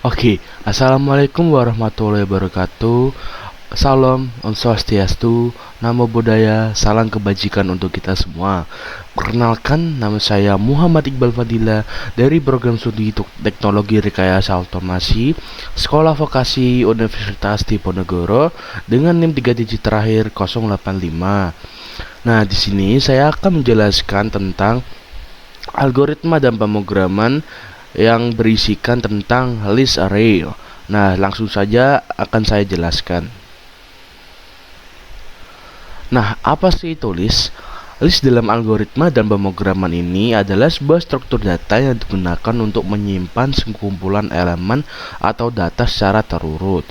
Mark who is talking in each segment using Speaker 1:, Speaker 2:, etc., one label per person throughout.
Speaker 1: Oke, assalamualaikum warahmatullahi wabarakatuh. Salam, Om Swastiastu, Namo Buddhaya, salam kebajikan untuk kita semua. Perkenalkan, nama saya Muhammad Iqbal Fadila dari program studi Teknologi Rekayasa Otomasi Sekolah Vokasi Universitas Diponegoro dengan NIM 3 digit terakhir 085. Nah, di sini saya akan menjelaskan tentang algoritma dan pemrograman yang berisikan tentang list array. Nah, langsung saja akan saya jelaskan. Nah, apa sih itu list? List dalam algoritma dan pemrograman ini adalah sebuah struktur data yang digunakan untuk menyimpan sekumpulan elemen atau data secara terurut.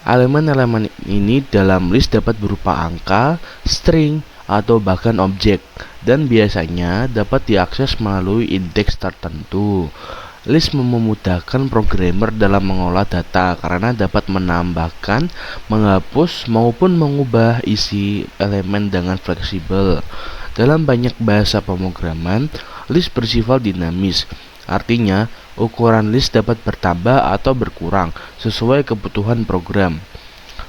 Speaker 1: Elemen-elemen ini dalam list dapat berupa angka, string, atau bahkan objek, dan biasanya dapat diakses melalui indeks tertentu. List memudahkan programmer dalam mengolah data karena dapat menambahkan, menghapus, maupun mengubah isi elemen dengan fleksibel. Dalam banyak bahasa pemrograman, list bersifat dinamis. Artinya, ukuran list dapat bertambah atau berkurang sesuai kebutuhan program.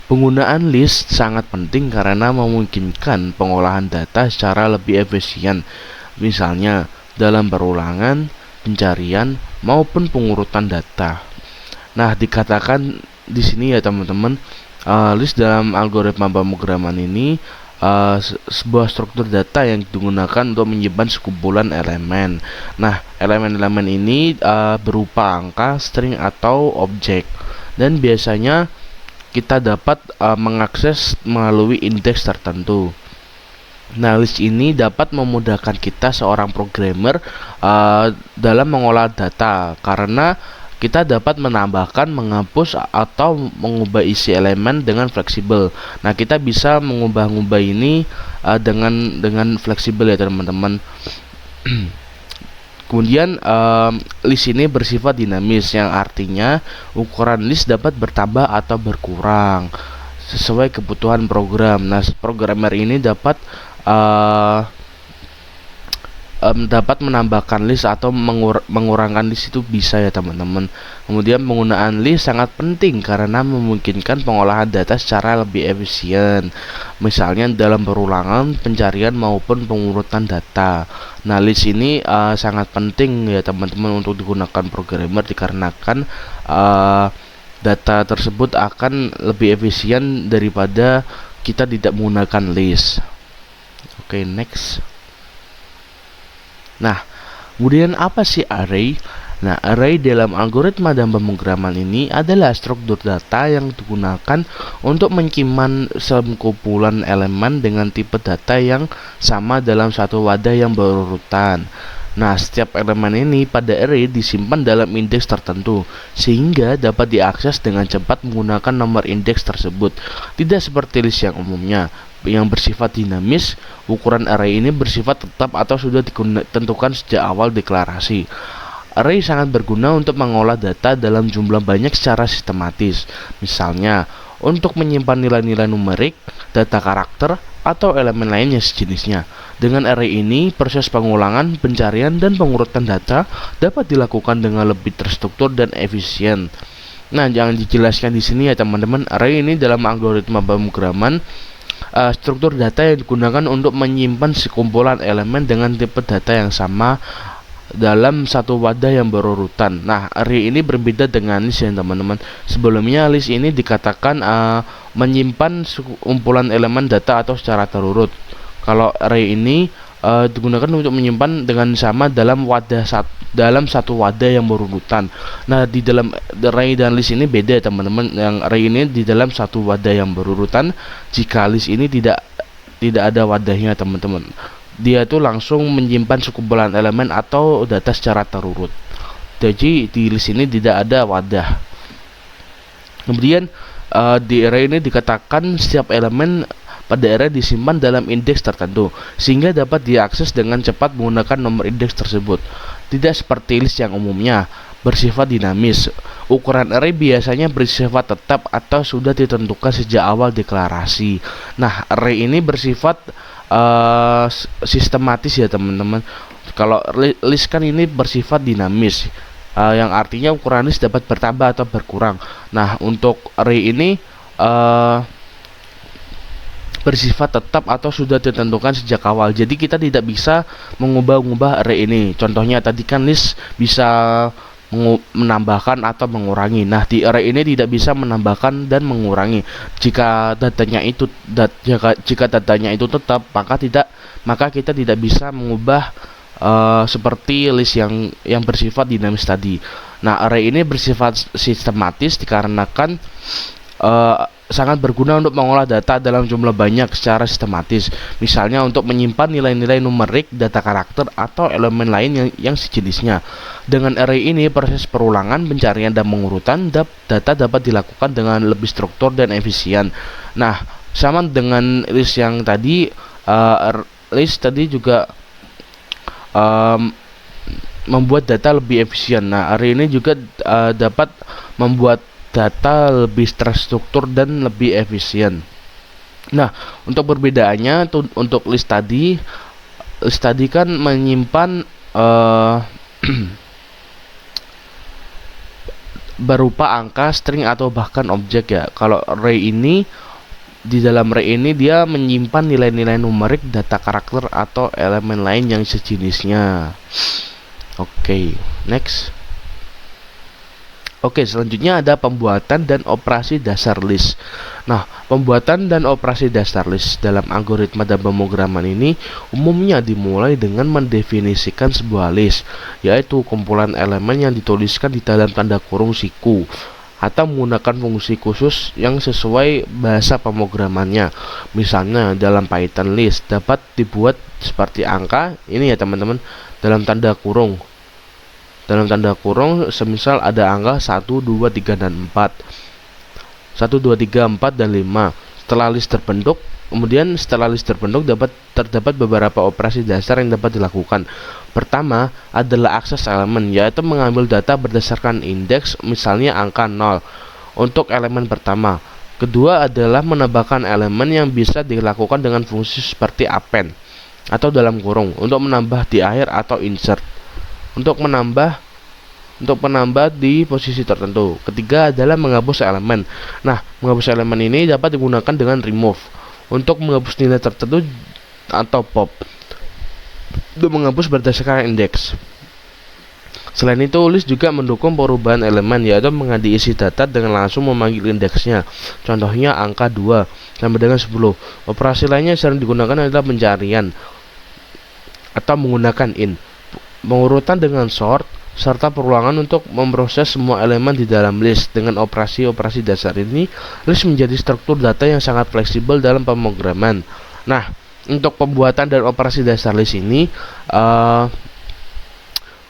Speaker 1: Penggunaan list sangat penting karena memungkinkan pengolahan data secara lebih efisien, misalnya dalam perulangan, pencarian, maupun pengurutan data. Nah, dikatakan di sini ya teman-teman, list dalam algoritma pemrograman ini sebuah struktur data yang digunakan untuk menyimpan sekumpulan elemen. Nah, elemen-elemen ini berupa angka, string, atau objek, dan biasanya kita dapat mengakses melalui indeks tertentu. Nah, list ini dapat memudahkan kita seorang programmer dalam mengolah data karena kita dapat menambahkan, menghapus, atau mengubah isi elemen dengan fleksibel. Nah, kita bisa mengubah-ubah ini dengan fleksibel ya teman-teman. Kemudian list ini bersifat dinamis, yang artinya ukuran list dapat bertambah atau berkurang sesuai kebutuhan program. Nah, programmer ini dapat menambahkan list atau mengurangkan list, itu bisa ya teman-teman. Kemudian penggunaan list sangat penting karena memungkinkan pengolahan data secara lebih efisien, misalnya dalam perulangan, pencarian, maupun pengurutan data. Nah, list ini sangat penting ya teman-teman untuk digunakan programmer dikarenakan data tersebut akan lebih efisien daripada kita tidak menggunakan list. Oke, next. Nah, kemudian apa sih array? Nah, array dalam algoritma dan pemrograman ini adalah struktur data yang digunakan untuk menyimpan sekumpulan elemen dengan tipe data yang sama dalam satu wadah yang berurutan. Nah, setiap elemen ini pada array disimpan dalam indeks tertentu, sehingga dapat diakses dengan cepat menggunakan nomor indeks tersebut. Tidak seperti list yang umumnya, yang bersifat dinamis. Ukuran array ini bersifat tetap atau sudah ditentukan sejak awal deklarasi. Array sangat berguna untuk mengolah data dalam jumlah banyak secara sistematis, misalnya untuk menyimpan nilai-nilai numerik, data karakter, atau elemen lainnya sejenisnya. Dengan array ini, proses pengulangan, pencarian, dan pengurutan data dapat dilakukan dengan lebih terstruktur dan efisien. Nah, jangan dijelaskan di sini ya teman-teman. Array ini dalam algoritma pemrograman struktur data yang digunakan untuk menyimpan sekumpulan elemen dengan tipe data yang sama dalam satu wadah yang berurutan. Nah, array ini berbeda dengan list ya teman-teman. Sebelumnya list ini dikatakan menyimpan sekumpulan elemen data atau secara terurut. Kalau array ini digunakan untuk menyimpan dengan sama dalam satu wadah yang berurutan. Nah, di dalam array dan list ini beda teman-teman. Yang array ini di dalam satu wadah yang berurutan, jika list ini tidak ada wadahnya teman-teman. Dia tuh langsung menyimpan sekumpulan elemen atau data secara terurut. Jadi di list ini tidak ada wadah. Kemudian di array ini dikatakan setiap elemen pada array disimpan dalam indeks tertentu, sehingga dapat diakses dengan cepat menggunakan nomor indeks tersebut. Tidak seperti list yang umumnya bersifat dinamis. Ukuran array biasanya bersifat tetap atau sudah ditentukan sejak awal deklarasi. Nah, array ini bersifat sistematis ya teman-teman. Kalau list kan ini bersifat dinamis. yang artinya ukuran list dapat bertambah atau berkurang. Nah, untuk array ini bersifat tetap atau sudah ditentukan sejak awal. Jadi kita tidak bisa mengubah-ubah array ini. Contohnya tadi kan list bisa menambahkan atau mengurangi. Nah, di array ini tidak bisa menambahkan dan mengurangi. Jika datanya itu tetap, maka kita tidak bisa mengubah seperti list yang bersifat dinamis tadi. Nah, array ini bersifat sistematis dikarenakan sangat berguna untuk mengolah data dalam jumlah banyak secara sistematis. Misalnya untuk menyimpan nilai-nilai numerik, data karakter, atau elemen lain yang sejenisnya. Dengan array ini, proses perulangan, pencarian, dan pengurutan data dapat dilakukan dengan lebih struktur dan efisien. Nah, sama dengan list yang tadi, list tadi juga membuat data lebih efisien. Nah, array ini juga dapat membuat data lebih terstruktur dan lebih efisien. Nah, untuk perbedaannya untuk list tadi kan menyimpan berupa angka, string, atau bahkan objek ya. Kalau array ini, di dalam array ini dia menyimpan nilai-nilai numerik, data karakter, atau elemen lain yang sejenisnya. Oke, next. Oke, selanjutnya ada pembuatan dan operasi dasar list. Nah, pembuatan dan operasi dasar list dalam algoritma dan pemrograman ini umumnya dimulai dengan mendefinisikan sebuah list, yaitu kumpulan elemen yang dituliskan di dalam tanda kurung siku, atau menggunakan fungsi khusus yang sesuai bahasa pemrogramannya. Misalnya dalam Python, list dapat dibuat seperti angka, ini ya teman-teman, dalam tanda kurung. Semisal ada angka 1, 2, 3, dan 4. 1, 2, 3, 4, dan 5. Setelah list terbentuk, terdapat beberapa operasi dasar yang dapat dilakukan. Pertama adalah akses elemen, yaitu mengambil data berdasarkan indeks, misalnya angka 0 untuk elemen pertama. Kedua adalah menambahkan elemen yang bisa dilakukan dengan fungsi seperti append atau dalam kurung untuk menambah di akhir atau insert untuk menambah di posisi tertentu. Ketiga adalah menghapus elemen. Nah, menghapus elemen ini dapat digunakan dengan remove untuk menghapus nilai tertentu atau pop untuk menghapus berdasarkan indeks. Selain itu, list juga mendukung perubahan elemen, yaitu mengganti isi data dengan langsung memanggil indeksnya. Contohnya angka 2 sama dengan 10. Operasi lainnya sering digunakan adalah pencarian atau menggunakan in, pengurutan dengan sort, serta perulangan untuk memproses semua elemen di dalam list. Dengan operasi-operasi dasar ini, list menjadi struktur data yang sangat fleksibel dalam pemrograman. Nah, untuk pembuatan dan operasi dasar list ini,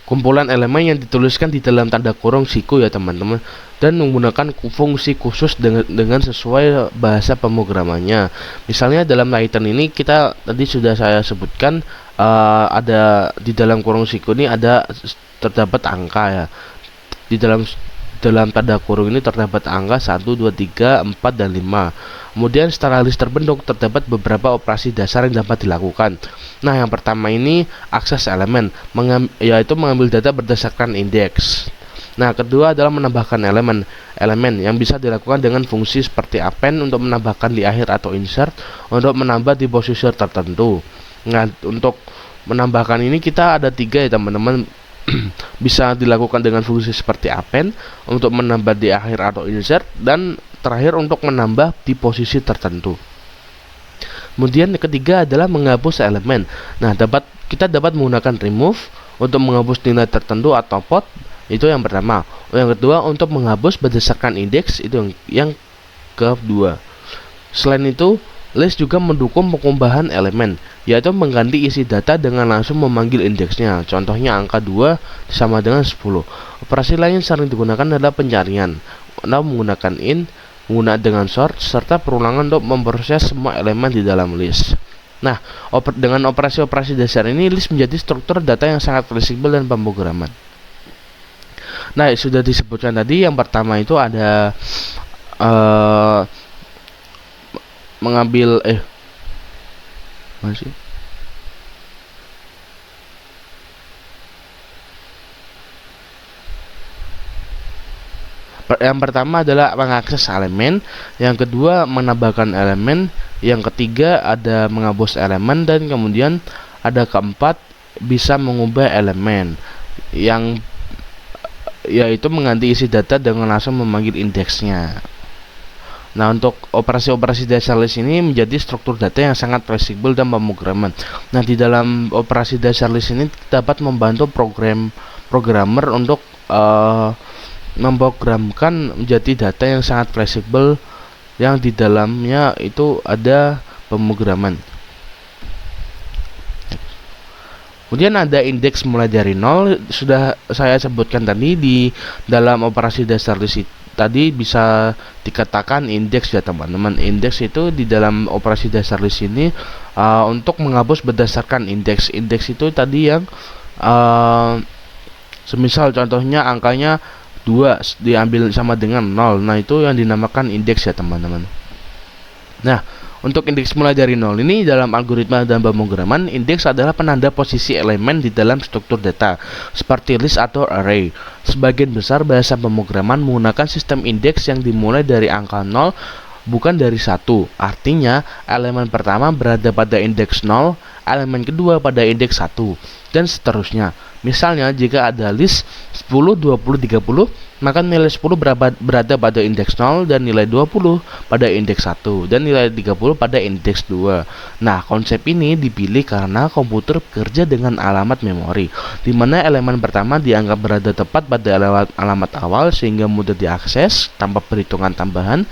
Speaker 1: kumpulan elemen yang dituliskan di dalam tanda kurung siku ya teman-teman, dan menggunakan fungsi khusus dengan sesuai bahasa pemrogramannya. Misalnya dalam Python ini kita tadi sudah saya sebutkan, ada di dalam kurung siku ini terdapat angka ya. Di dalam tanda kurung ini terdapat angka 1, 2, 3, 4, dan 5. Kemudian setelah list terbentuk, terdapat beberapa operasi dasar yang dapat dilakukan. Nah, yang pertama ini akses elemen, yaitu mengambil data berdasarkan indeks. Nah, kedua adalah menambahkan elemen yang bisa dilakukan dengan fungsi seperti append untuk menambahkan di akhir atau insert untuk menambah di posisi tertentu. Nah, untuk menambahkan ini kita ada 3 ya teman-teman. Bisa dilakukan dengan fungsi seperti append untuk menambah di akhir atau insert, dan terakhir untuk menambah di posisi tertentu. Kemudian yang ketiga adalah menghapus elemen. Nah, kita dapat menggunakan remove untuk menghapus nilai tertentu atau pot, itu yang pertama. Yang kedua untuk menghapus berdasarkan indeks, itu yang kedua. Selain itu, list juga mendukung pengubahan elemen, yaitu mengganti isi data dengan langsung memanggil indeksnya. Contohnya angka 2 sama dengan 10. Operasi lain yang sering digunakan adalah pencarian, menggunakan in, menggunakan dengan sort, serta perulangan untuk memproses semua elemen di dalam list. Nah, dengan operasi-operasi dasar ini, list menjadi struktur data yang sangat fleksibel dan pemrograman. Nah, sudah disebutkan tadi, yang pertama itu ada mengambil masih Yang pertama adalah mengakses elemen, yang kedua menambahkan elemen, yang ketiga ada menghapus elemen, dan kemudian ada keempat bisa mengubah elemen, yang yaitu mengganti isi data dengan langsung memanggil indeksnya. Nah, untuk operasi-operasi dasar list ini menjadi struktur data yang sangat fleksibel dan pemrograman. Nah, di dalam operasi dasar list ini dapat membantu programmer untuk memprogramkan menjadi data yang sangat fleksibel, yang di dalamnya itu ada pemrograman. Kemudian ada indeks mulai dari 0, sudah saya sebutkan tadi di dalam operasi dasar list tadi bisa dikatakan indeks ya teman-teman. Indeks itu di dalam operasi dasar list ini untuk menghapus berdasarkan indeks. Indeks itu tadi yang semisal contohnya angkanya 2 diambil sama dengan 0. Nah, itu yang dinamakan indeks ya teman-teman. Nah, untuk indeks mulai dari 0 ini dalam algoritma dan pemrograman, indeks adalah penanda posisi elemen di dalam struktur data, seperti list atau array. Sebagian besar bahasa pemrograman menggunakan sistem indeks yang dimulai dari angka 0, bukan dari 1. Artinya, elemen pertama berada pada indeks 0, elemen kedua pada indeks 1, dan seterusnya. Misalnya, jika ada list 10, 20, 30, maka nilai 10 berada pada indeks 0 dan nilai 20 pada indeks 1 dan nilai 30 pada indeks 2. Nah, konsep ini dipilih karena komputer bekerja dengan alamat memori, di mana elemen pertama dianggap berada tepat pada alamat awal sehingga mudah diakses tanpa perhitungan tambahan.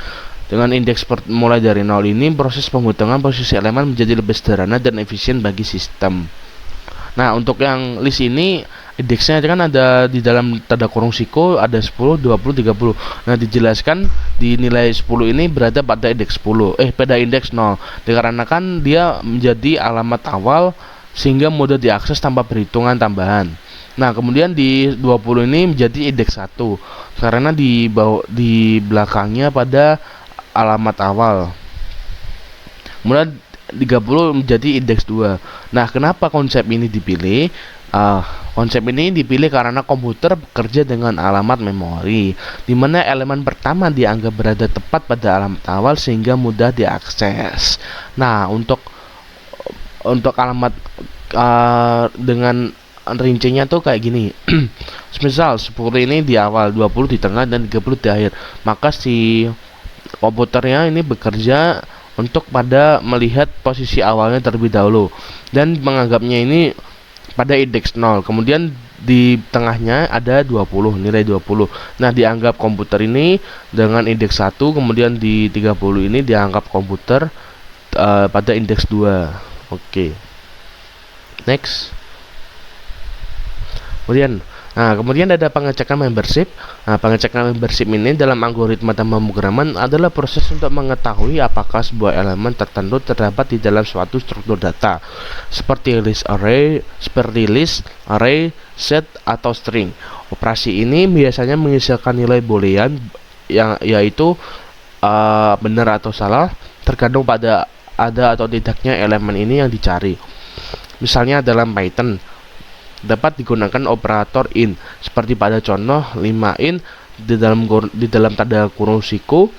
Speaker 1: Dengan indeks mulai dari 0 ini, proses penghitungan posisi elemen menjadi lebih sederhana dan efisien bagi sistem. Nah, untuk yang list ini indeksnya kan ada di dalam tanda kurung siko ada 10, 20, 30. Nah, dijelaskan di nilai 10 ini berada pada indeks 10, pada indeks 0. Dikarenakan dia menjadi alamat awal sehingga mudah diakses tanpa perhitungan tambahan. Nah, kemudian di 20 ini menjadi indeks 1 karena di belakangnya pada alamat awal. Kemudian 30 menjadi indeks 2. Nah, kenapa konsep ini dipilih? Konsep ini dipilih karena komputer bekerja dengan alamat memori, di mana elemen pertama dianggap berada tepat pada alamat awal sehingga mudah diakses. Nah, untuk alamat dengan rincinya tuh kayak gini. Misal 10 ini di awal, 20 di tengah, dan 30 di akhir. Maka si komputernya ini bekerja untuk pada melihat posisi awalnya terlebih dahulu dan menganggapnya ini pada indeks 0. Kemudian di tengahnya ada 20, nilai 20. Nah, dianggap komputer ini dengan indeks 1, kemudian di 30 ini dianggap komputer pada indeks 2. Oke. Next. Kemudian ada pengecekan membership. Nah, pengecekan membership ini dalam algoritma dan pemrograman adalah proses untuk mengetahui apakah sebuah elemen tertentu terdapat di dalam suatu struktur data, seperti list, array, set, atau string. Operasi ini biasanya menghasilkan nilai boolean yaitu benar atau salah, tergantung pada ada atau tidaknya elemen ini yang dicari. Misalnya dalam Python dapat digunakan operator in seperti pada contoh 5 in di dalam tanda kurung siko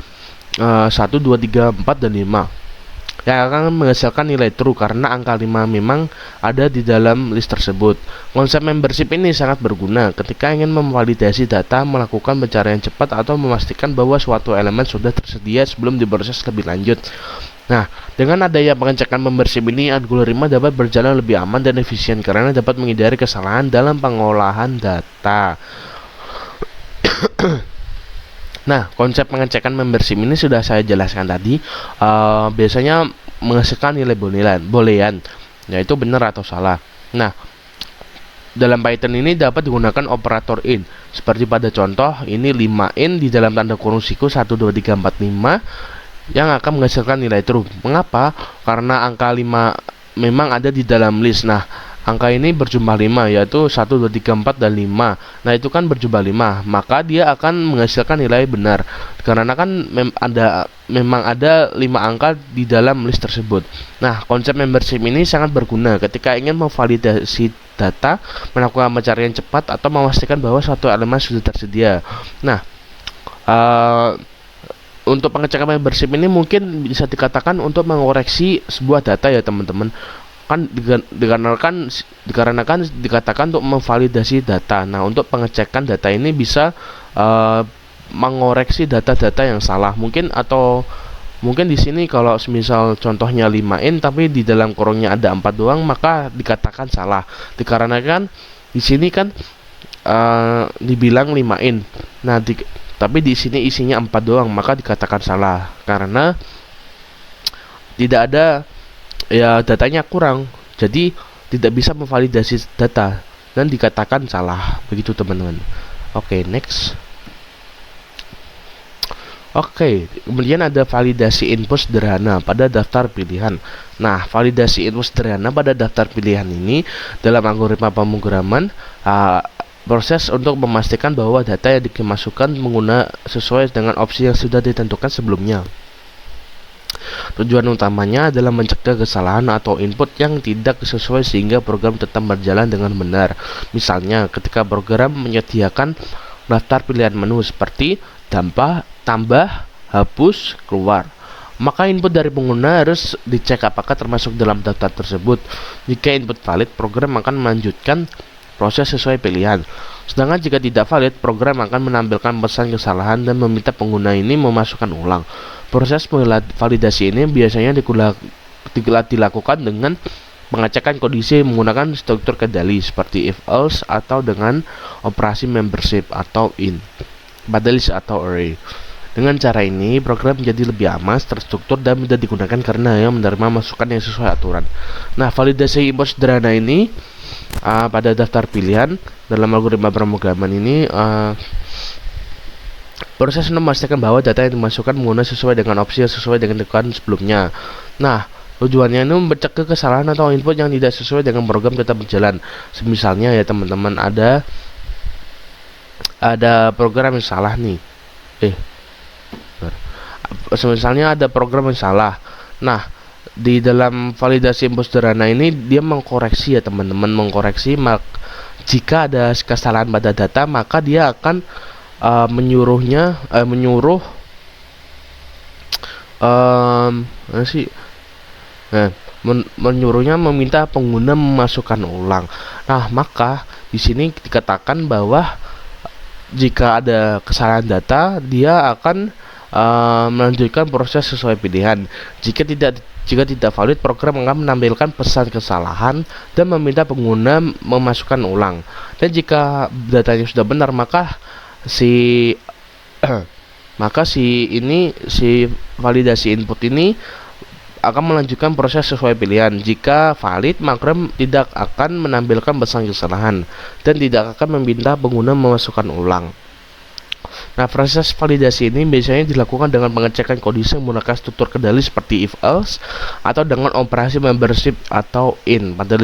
Speaker 1: 1, 2, 3, 4, dan 5 yang akan menghasilkan nilai true karena angka 5 memang ada di dalam list tersebut. Konsep membership ini sangat berguna ketika ingin memvalidasi data, melakukan pencarian cepat, atau memastikan bahwa suatu elemen sudah tersedia sebelum diproses lebih lanjut. Nah, dengan adanya pengecekan membership ini, algoritma dapat berjalan lebih aman dan efisien karena dapat menghindari kesalahan dalam pengolahan data. Nah, konsep pengecekan membership ini sudah saya jelaskan tadi. Biasanya menghasilkan nilai boolean, yaitu benar atau salah. Nah, dalam Python ini dapat digunakan operator in seperti pada contoh ini 5 in di dalam tanda kurung siko 1, 2, 3, 4, 5 yang akan menghasilkan nilai true. Mengapa? Karena angka 5 memang ada di dalam list. Nah, angka ini berjumlah 5, yaitu 1, 2, 3, 4, dan 5. Nah, itu kan berjumlah 5, maka dia akan menghasilkan nilai benar karena kan memang ada 5 angka di dalam list tersebut. Nah, konsep membership ini sangat berguna ketika ingin memvalidasi data, melakukan pencarian cepat, atau memastikan bahwa suatu elemen sudah tersedia. Nah, uh, untuk pengecekan membership ini mungkin bisa dikatakan untuk mengoreksi sebuah data ya teman-teman, kan dikarenakan dikatakan untuk memvalidasi data. Nah, untuk pengecekan data ini bisa mengoreksi data-data yang salah mungkin, atau mungkin di sini kalau misal contohnya 5 in tapi di dalam kurungnya ada 4 doang, maka dikatakan salah dikarenakan di sini kan dibilang 5 in. Nah, tapi di sini isinya 4 doang, maka dikatakan salah karena tidak ada ya, datanya kurang, jadi tidak bisa memvalidasi data dan dikatakan salah, begitu teman-teman. Oke, next. Oke, kemudian ada validasi input sederhana pada daftar pilihan. Nah, validasi input sederhana pada daftar pilihan ini dalam algoritma pemrograman proses untuk memastikan bahwa data yang dimasukkan pengguna sesuai dengan opsi yang sudah ditentukan sebelumnya. Tujuan utamanya adalah mencegah kesalahan atau input yang tidak sesuai sehingga program tetap berjalan dengan benar. Misalnya, ketika program menyediakan daftar pilihan menu seperti tambah, hapus, keluar, maka input dari pengguna harus dicek apakah termasuk dalam daftar tersebut. Jika input valid, program akan melanjutkan proses sesuai pilihan. Sedangkan jika tidak valid, program akan menampilkan pesan kesalahan dan meminta pengguna ini memasukkan ulang. Proses validasi ini biasanya dilakukan dengan pengecekan kondisi menggunakan struktur kendali seperti if else atau dengan operasi membership atau in, pada list atau array. Dengan cara ini, program menjadi lebih aman, terstruktur, dan mudah digunakan karena yang menerima masukan yang sesuai aturan. Nah, validasi input sederhana ini pada daftar pilihan dalam algoritma pemrograman ini proses memastikan bahwa data yang dimasukkan pengguna sesuai dengan opsi yang sesuai dengan ditentukan sebelumnya. Nah, tujuannya ini mencegah kesalahan atau input yang tidak sesuai dengan program tetap berjalan. Misalnya ya teman-teman, ada program yang salah nih. Misalnya ada program yang salah. Nah, di dalam validasi input sederhana ini dia mengkoreksi ya teman-teman, jika ada kesalahan pada data, maka dia akan menyuruhnya meminta pengguna memasukkan ulang. Nah, maka di sini dikatakan bahwa jika ada kesalahan data, dia akan melanjutkan proses sesuai pilihan. Jika tidak valid, program akan menampilkan pesan kesalahan dan meminta pengguna memasukkan ulang. Dan jika datanya sudah benar, maka si validasi input ini akan melanjutkan proses sesuai pilihan. Jika valid, program tidak akan menampilkan pesan kesalahan dan tidak akan meminta pengguna memasukkan ulang. Nah, proses validasi ini biasanya dilakukan dengan pengecekan kondisi menggunakan struktur kendali seperti if else atau dengan operasi membership atau in pada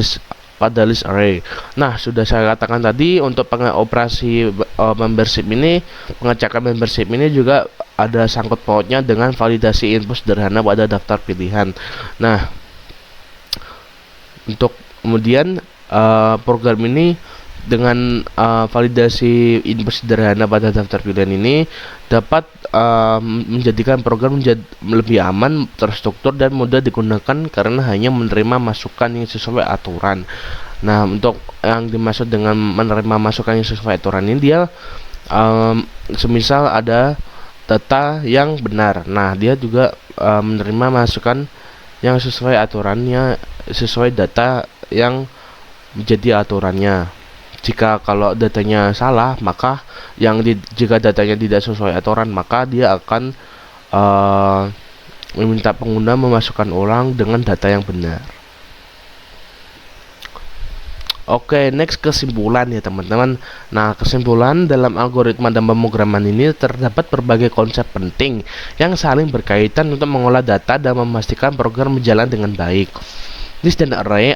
Speaker 1: list array. Nah, sudah saya katakan tadi untuk operasi pengecekan membership ini juga ada sangkut pautnya dengan validasi input sederhana pada daftar pilihan. Nah, untuk kemudian program ini dengan validasi input sederhana pada daftar pilihan ini dapat menjadikan program menjadi lebih aman, terstruktur, dan mudah digunakan karena hanya menerima masukan yang sesuai aturan. Nah, untuk yang dimaksud dengan menerima masukan yang sesuai aturan ini, dia semisal ada data yang benar, nah dia juga menerima masukan yang sesuai aturannya, sesuai data yang menjadi aturannya. Jika kalau datanya salah, maka jika datanya tidak sesuai aturan, maka dia akan meminta pengguna memasukkan ulang dengan data yang benar. Oke, next kesimpulan ya teman-teman. Nah, kesimpulan dalam algoritma dan pemrograman ini terdapat berbagai konsep penting yang saling berkaitan untuk mengolah data dan memastikan program berjalan dengan baik. List dan array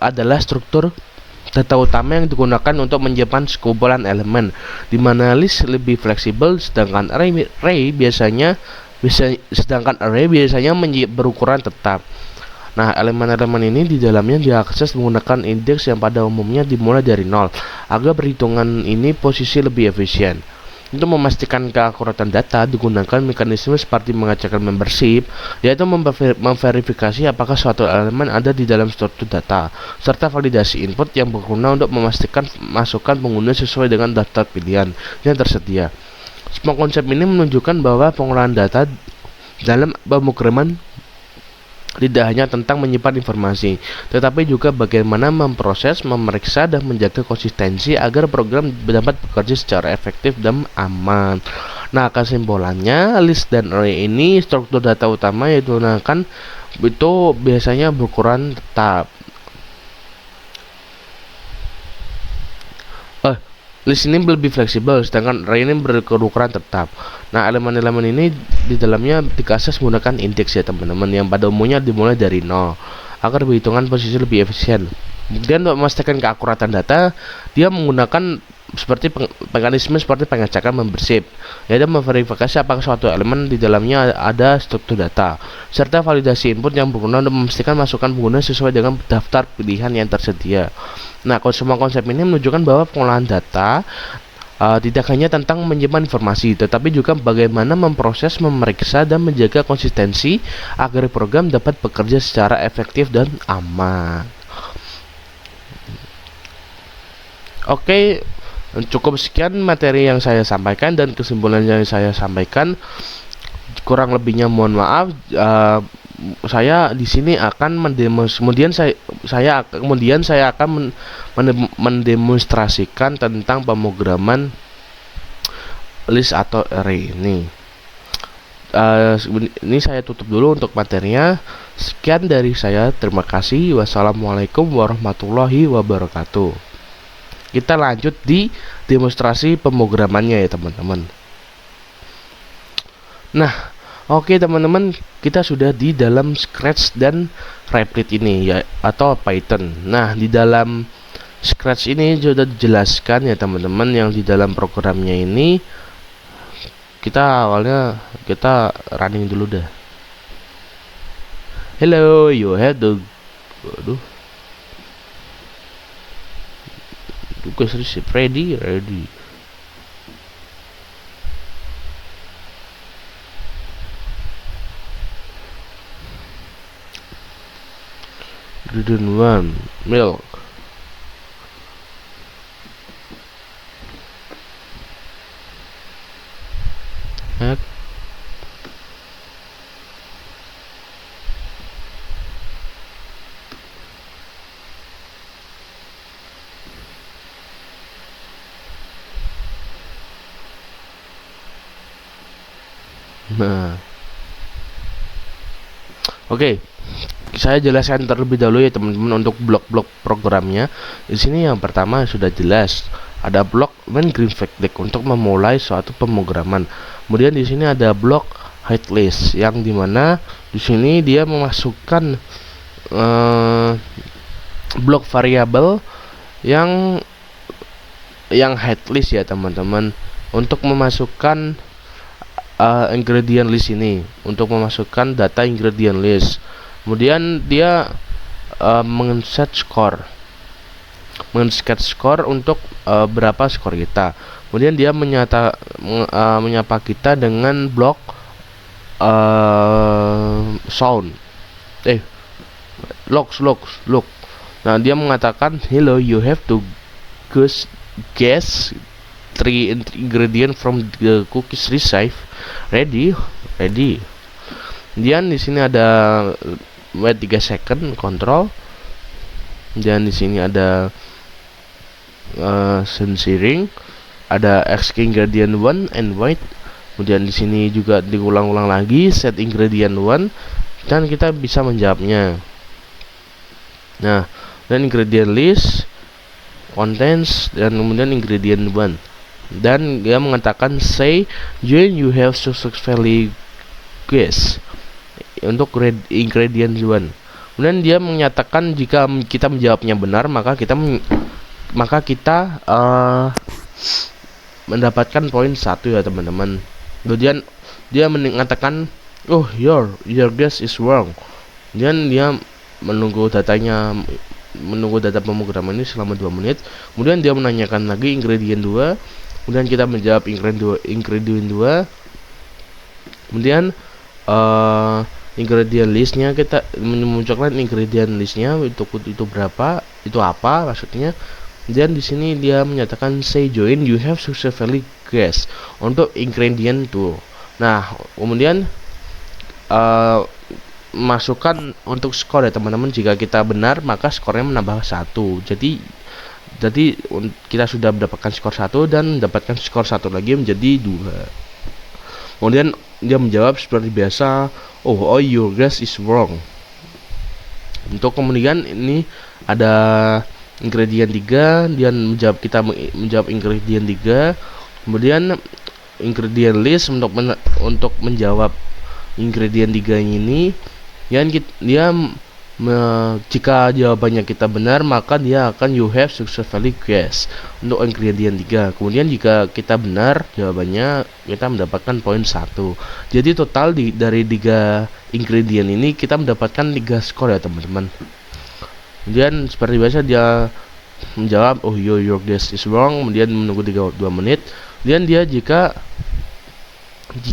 Speaker 1: adalah struktur data utama yang digunakan untuk menyimpan sekumpulan elemen, di mana list lebih fleksibel, sedangkan array biasanya berukuran tetap. Nah, elemen-elemen ini di dalamnya diakses menggunakan indeks yang pada umumnya dimulai dari 0 agar perhitungan ini posisi lebih efisien. Untuk memastikan keakuratan data digunakan mekanisme seperti mengecekkan membership, yaitu memverifikasi apakah suatu elemen ada di dalam struktur data, serta validasi input yang berguna untuk memastikan masukan pengguna sesuai dengan daftar pilihan yang tersedia. Semua konsep ini menunjukkan bahwa pengolahan data dalam pemrograman tidak hanya tentang menyimpan informasi, tetapi juga bagaimana memproses, memeriksa, dan menjaga konsistensi agar program dapat bekerja secara efektif dan aman. Nah, kesimpulannya, list dan array ini struktur data utama yang digunakan itu biasanya berukuran tetap. List ini lebih fleksibel, sedangkan array ini berukuran tetap. Nah, elemen-elemen ini di dalamnya diakses menggunakan indeks ya teman-teman, yang pada umumnya dimulai dari 0 agar perhitungan posisi lebih efisien. Kemudian untuk memastikan keakuratan data, dia menggunakan mekanisme seperti pengecekan membership, yaitu memverifikasi apakah suatu elemen di dalamnya ada struktur data, serta validasi input yang berguna untuk memastikan masukan pengguna sesuai dengan daftar pilihan yang tersedia. Nah, semua konsep ini menunjukkan bahwa pengolahan data tidak hanya tentang menyimpan informasi, tetapi juga bagaimana memproses, memeriksa, dan menjaga konsistensi agar program dapat bekerja secara efektif dan aman. Oke, cukup sekian materi yang saya sampaikan dan kesimpulan yang saya sampaikan. Kurang lebihnya mohon maaf. Saya di sini akan kemudian saya akan mendemonstrasikan tentang pemrograman list atau array ini. Ini saya tutup dulu untuk materinya. Sekian dari saya, terima kasih. Wassalamualaikum warahmatullahi wabarakatuh. Kita lanjut di demonstrasi pemrogramannya ya teman-teman. Nah, oke teman-teman, kita sudah di dalam Scratch dan Replit ini ya, atau Python. Nah, di dalam Scratch ini sudah dijelaskan ya teman-teman, yang di dalam programnya ini kita running dulu dah. Hello, you have the tugas receipt ready. Didn't want milk. Nah, oke. Saya jelaskan terlebih dahulu ya teman-teman untuk blok-blok programnya. Di sini yang pertama sudah jelas, ada blok main green flag untuk memulai suatu pemrograman. Kemudian di sini ada blok hide list, yang dimana di sini dia memasukkan blok variabel yang hide list ya teman-teman, untuk memasukkan ingredient list ini, untuk memasukkan data ingredient list. Kemudian dia men-set skor untuk berapa skor kita. Kemudian dia menyapa kita dengan blok sound look. Nah, dia mengatakan hello, you have to guess 3 ingredient from the cookies recipe. Ready. Kemudian di sini ada wait 3 second control. Dan di sini ada censoring, ada X ingredient 1 and wait. Kemudian di sini juga diulang-ulang lagi set ingredient 1, dan kita bisa menjawabnya. Nah, dan ingredient list, contents, dan kemudian ingredient 1. Dan dia mengatakan say when you have successfully guessed untuk ingredient 1. Kemudian dia menyatakan jika kita menjawabnya benar, maka kita mendapatkan poin 1 ya teman-teman. Kemudian dia mengatakan oh your guess is wrong. Dan dia menunggu data pemrograman ini selama 2 menit. Kemudian dia menanyakan lagi ingredient 2, Kemudian kita menjawab ingredient 2. Kemudian ingredient listnya, kita memunculkan ingredient listnya itu berapa, itu apa maksudnya. Dan di sini dia menyatakan say join you have successfully guessed untuk ingredient 2. Nah, kemudian masukkan untuk skor ya teman-teman. Jika kita benar maka skornya menambah 1. Jadi kita sudah mendapatkan skor 1 dan mendapatkan skor 1 lagi menjadi 2. Kemudian dia menjawab seperti biasa, oh your guess is wrong. Untuk kemudian ini ada ingredient 3, dia kita menjawab ingredient 3. Kemudian ingredient list untuk menjawab ingredient 3 ini, dia jika jawabannya kita benar maka dia akan you have successfully guessed untuk ingredient 3. Kemudian jika kita benar jawabannya, kita mendapatkan poin 1. Jadi total dari 3 ingredient ini kita mendapatkan 3 skor ya teman-teman. Kemudian seperti biasa dia menjawab oh your guess is wrong, kemudian menunggu 2 menit. Kemudian jika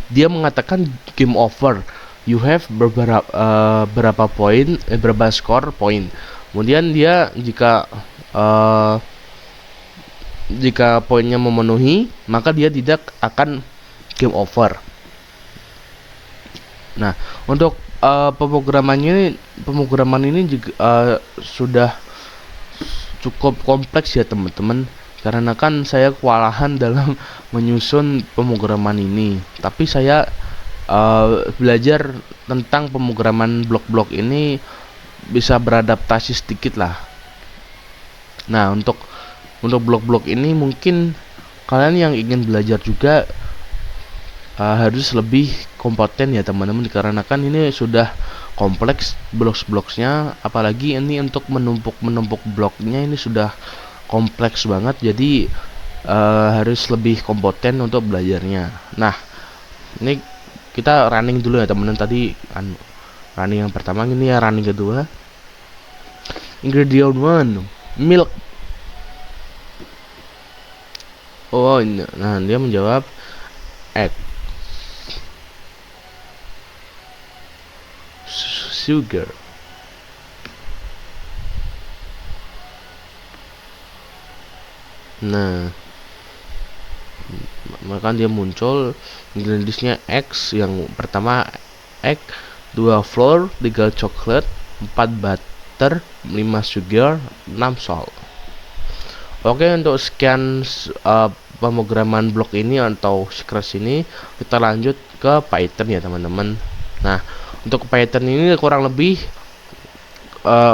Speaker 1: dia mengatakan game over, you have berapa poin, berapa skor poin. Kemudian dia jika poinnya memenuhi maka dia tidak akan game over. Nah, untuk pemrograman ini juga sudah cukup kompleks ya teman-teman, karena kan saya kewalahan dalam menyusun pemrograman ini. Tapi saya belajar tentang pemrograman blok-blok ini bisa beradaptasi sedikit lah. Nah, untuk blok-blok ini mungkin kalian yang ingin belajar juga harus lebih kompeten ya teman-teman, dikarenakan ini sudah kompleks blok-bloknya, apalagi ini untuk menumpuk bloknya ini sudah kompleks banget. Jadi harus lebih kompeten untuk belajarnya. Nah, ini kita running dulu ya teman-teman. Tadi running yang pertama, ini ya running kedua. Ingredient 1 milk. Oh, nah dia menjawab egg, sugar. Nah, maka dia muncul ingredientsnya X. Yang pertama egg, 2 flour, 3 coklat, 4 butter, 5 sugar, 6 salt. Oke, untuk sekian pemrograman blok ini atau Scratch ini, kita lanjut ke Python ya teman-teman. Nah, untuk Python ini kurang lebih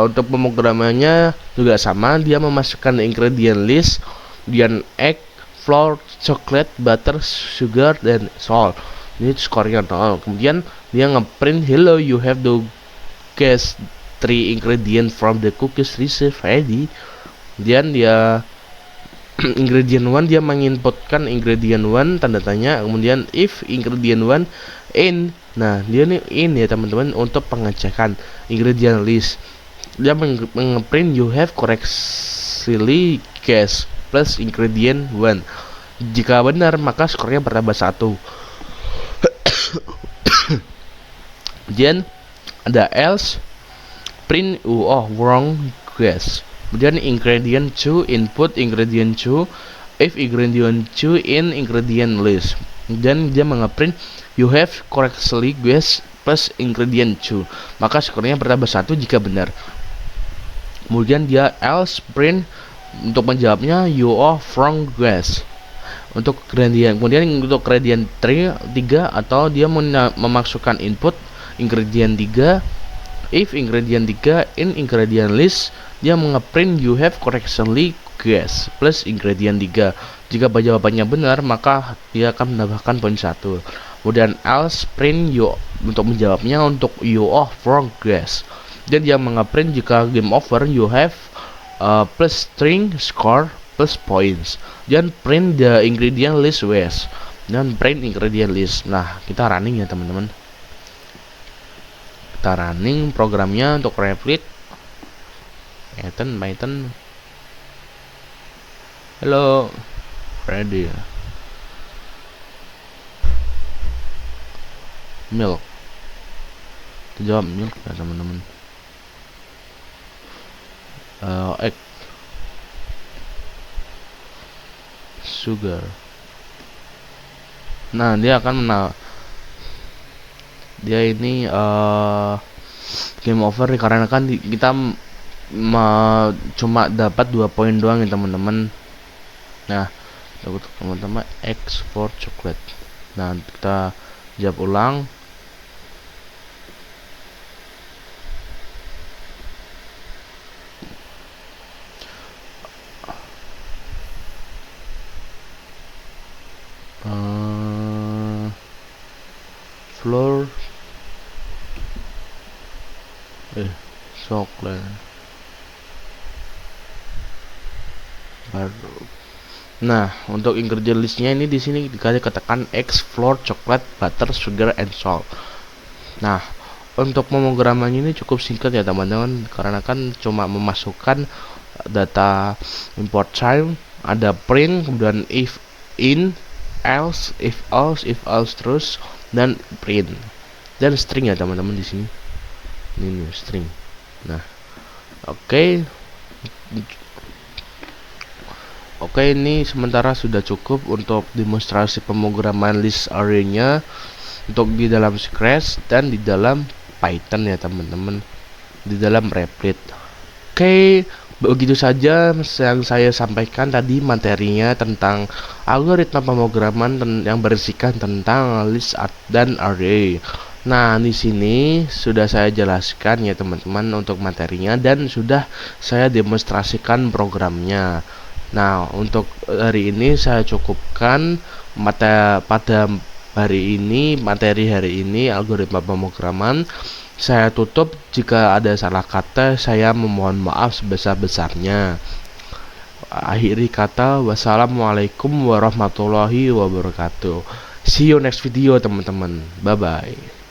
Speaker 1: untuk pemrogramannya juga sama. Dia memasukkan ingredient list, kemudian egg, flour, coklat, butter, sugar, dan salt. Ini skornya 0. Kemudian dia ngeprint hello you have to guess 3 ingredients from the cookies recipe ready. Kemudian dia ingredient 1, dia menginputkan ingredient 1 tanda tanya. Kemudian if ingredient 1 in, nah dia nih in ya teman-teman untuk pengecekan ingredient list. Dia mengeprint you have correctly guessed plus ingredient 1. Jika benar maka skornya bertambah 1. Kemudian ada else, print wrong guess. Kemudian ingredient 2 input ingredient 2 if ingredient 2 in ingredient list. Dan dia mengeprint you have correctly guessed plus ingredient 2, maka skornya bertambah 1 jika benar. Kemudian dia else print untuk menjawabnya you are wrong guess untuk gradient. Kemudian untuk gradient 3 atau dia memasukkan input ingredient 3 if ingredient 3 in ingredient list, dia mengeprint you have correctly guessed plus ingredient 3. Jika jawabannya benar maka dia akan menambahkan poin 1. Kemudian else print you untuk menjawabnya untuk you are wrong guess. Dan dia mengeprint jika game over you have plus string score plus points. Dan print the ingredient list west. Dan print ingredient list. Nah, kita running ya teman-teman. Kita running programnya untuk Replit. Python. Hello. Ready. milk. Kita jawab milk ya teman-teman. Egg, sugar. Nah, dia akan dia ini game over karena kan kita cuma dapat 2 poin doang ya teman-teman. Nah, untuk teman-teman X for chocolate. Nah, kita jawab ulang. Flour coklat baru. Nah, untuk ingredient listnya ini di sini dikatakan eggs, flour, coklat, butter, sugar, and salt. Nah, untuk pemrogramannya ini cukup singkat ya teman-teman, karena kan cuma memasukkan data import time, ada print, kemudian if in, else, if else terus, dan print dan string ya teman-teman di sini. Ini string. Nah, Oke, ini sementara sudah cukup untuk demonstrasi pemrograman list array-nya untuk di dalam Scratch dan di dalam Python ya teman-teman, di dalam Replit. Oke, begitu saja yang saya sampaikan tadi materinya tentang algoritma pemrograman yang berisikan tentang list dan array. Nah, di sini sudah saya jelaskan ya teman-teman untuk materinya dan sudah saya demonstrasikan programnya. Nah, untuk hari ini saya cukupkan pada materi hari ini algoritma pemrograman. Saya tutup, jika ada salah kata saya memohon maaf sebesar-besarnya. Akhiri kata, wassalamualaikum warahmatullahi wabarakatuh. See you next video teman-teman. Bye bye.